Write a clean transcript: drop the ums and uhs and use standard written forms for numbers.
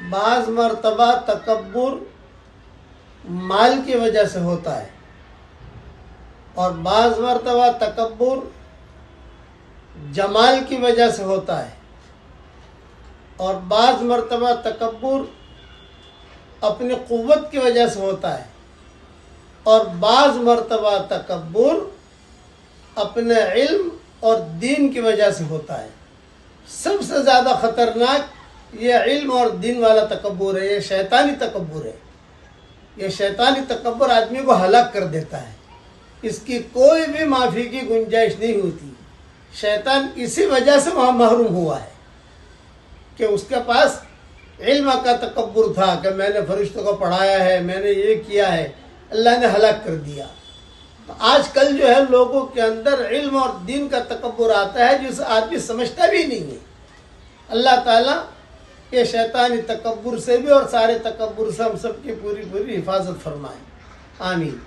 بعض مرتبہ تکبر مال کی وجہ سے ہوتا ہے، اور بعض مرتبہ تکبر جمال کی وجہ سے ہوتا ہے، اور بعض مرتبہ تکبر اپنی قوت کی وجہ سے ہوتا ہے، اور بعض مرتبہ تکبر اپنے علم اور دین کی وجہ سے ہوتا ہے۔ سب سے زیادہ خطرناک یہ علم اور دین والا تکبر ہے، یہ شیطانی تکبر ہے۔ یہ شیطانی تکبر آدمی کو ہلاک کر دیتا ہے، اس کی کوئی بھی معافی کی گنجائش نہیں ہوتی۔ شیطان اسی وجہ سے وہاں محروم ہوا ہے کہ اس کے پاس علم کا تکبر تھا کہ میں نے فرشتوں کو پڑھایا ہے، میں نے یہ کیا ہے، اللہ نے ہلاک کر دیا۔ آج کل جو ہے لوگوں کے اندر علم اور دین کا تکبر آتا ہے جسے آدمی سمجھتا بھی نہیں ہے۔ اللہ تعالیٰ یہ شیطانی تکبر سے بھی اور سارے تکبر سے ہم سب کی پوری حفاظت فرمائے، آمین۔